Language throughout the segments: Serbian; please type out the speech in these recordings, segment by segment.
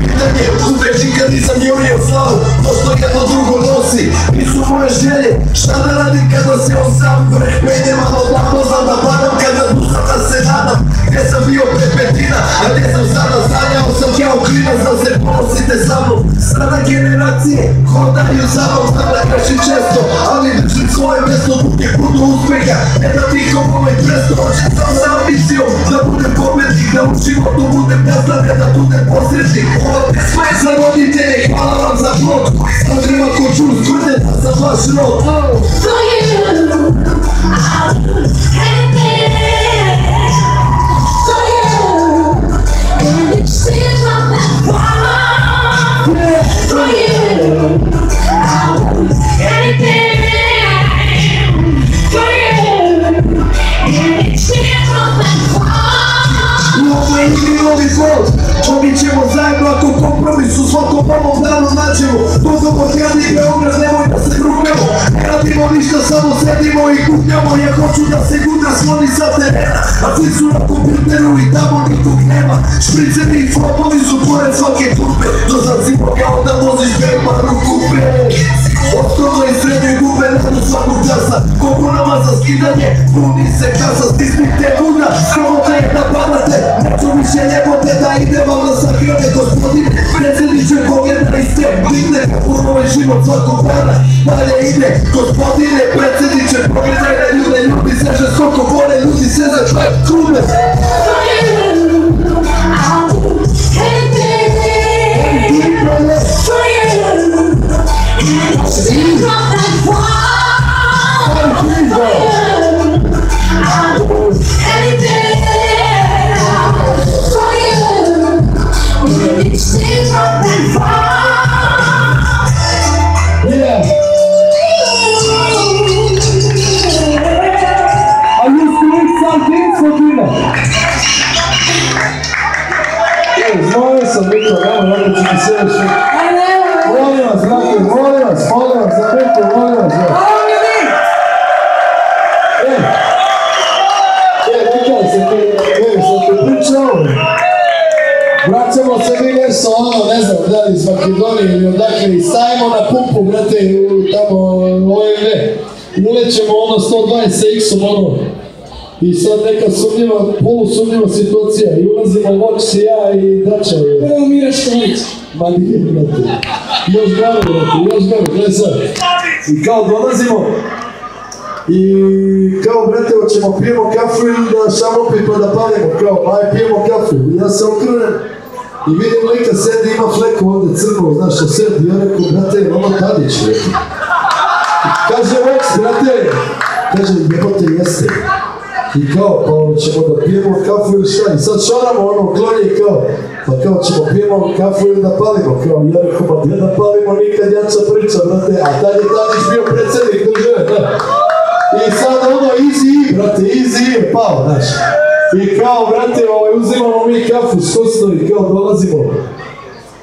pitanje, uvek nikad nisam jurio slavu. To što jedno drugo nosi, nisu moje želje. Šta da radim kada se on sam vrh penje? Malo davno znam da padam kada dušam da se nadam. Gdje sam bio pred petina, a gdje sam sada sanjao sam kao klinac da se ponosite sa mnom. Strana generacije, hodaju za mnom, znam da grešim često, ali držim svoje mjesto dok je budu uspeha. Ne da tiho ovaj presto, hoćem sam sa ambicijom da budem pobednik, da u životu budem nastavlja, da budem posrednik. Ova pesma je za roditelje, hvala vam za plod koji sam drima ko čuz, tvrde da sam vaš rod. For you, I'll do anything. For you, and it's still not that far. For you, I'll do anything. For you, and it's still not that far. U ovoj igri novi zvod, dobit ćemo zajedno ako kompromisu svakom pomom danu nađemo. Dogovor gradi Beograd, nemoj da se grupemo. Ne radimo ništa, samo sedimo i kupljamo. Ja hoću da se guda sloni sa terena, a svi su na kompjuteru i tamo nikog nema. Špriceri i flopovi su pored svake turbe, dozazimo kao da voziš Bermaru kupe. Osnovno i srednje gube nadu svakog časa, komunama za skidanje, puni se kasa, stisnite buda, sramota je da padate, neću više jebote da ide vam na sahrane gospodine, predsjedniče pogledajte, digne kako ovaj život svakog dana, dalje ide, gospodine, predsjedniče pogledajte ljude, ljudi se žestoko vole, ljudi se za čovjek trube. It's not that far. I'll do anything for you. It's not that far. Yeah. Are you doing something for dinner? Molim sam, Vito, evo, ovdje ću ti sjediš. Molim vas, za Vito, molim vas. Vikaj se ti, sam ti pričao. Vraćamo se mi nešto, ne znam, da li iz Makedonije ili odakle, i stavimo na pumpu, brate, tamo, OMV. Ulećemo 120X-om, i sad neka polusumnjiva situacija, i ulazimo Vox i ja i Dača. Prvo Mira Školić. Ma nije, brate. Još gore, gledaj sad. I kao dolazimo, i kao, brate, hoćemo pijemo kafu ili da šamopi pa da palimo, kao, aj pijemo kafu. I ja se okrenem i vidim lika sedi, ima fleku ovdje crno, znaš što sedi, ja rekao, brate, ono Tadić, rekao. Kaže Vox, brate, kaže, jebote, jeste. I kao, pa ćemo da pijemo kafu ili šta, i sad šaramo ono klonje i kao, pa kao ćemo pijemo kafu ili da palimo, kao, ja rekao, pa gdje da palimo, nikad jača priča, brate, a tad je Tadić bio predsjednik države, da. I sad ono, easy, brate, easy je pao, znaš. I kao, brate, uzimamo mi kafu skosno i kao dolazimo.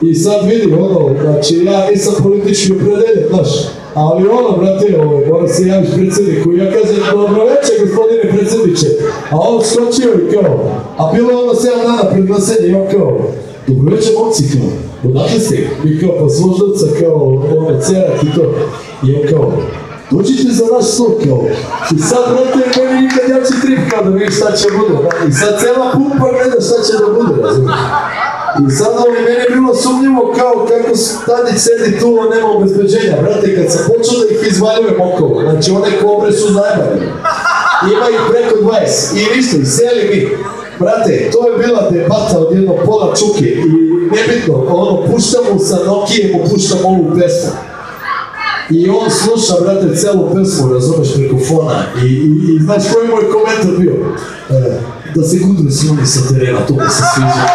I sad vidi, ono, znači ja nisam politički opredeljen, znaš. Ali ono, brate, mora se javiš predsjedniku i ja kažem, dobro večer, gospodine predsjedniče. A on skočio i kao, a bilo ono 7 dana pred glasenje i on kao, dobro večer, momci, kao, odakle ste? I kao, pa Složdavca, kao, ono, Cerak i to. I on kao, dođite za naš stol, kao. I sad, brate, meni nikad jači trip, kao da vidiš šta će bude. I sad cela pumpa gleda šta će da bude, razumiješ. I sad meni je bilo sumnjivo kao kako Tadić sedi tu, nema obezbeđenja, brate, kad sam počeo da ih izvaljujem okolo, znači one kobre su zajebane, ima ih preko 20 i ništa, i seli mi, brate, to je bila debata od jednog pola čuke i nebitno, ono, puštam mu sa Nokijem, puštam ovu pesmu. I on sluša, brate, celu pesmu, razumeš, preko fona i znaš koji je moj komentar bio? Da se gudne sloni sa terena, to mi se sviđa.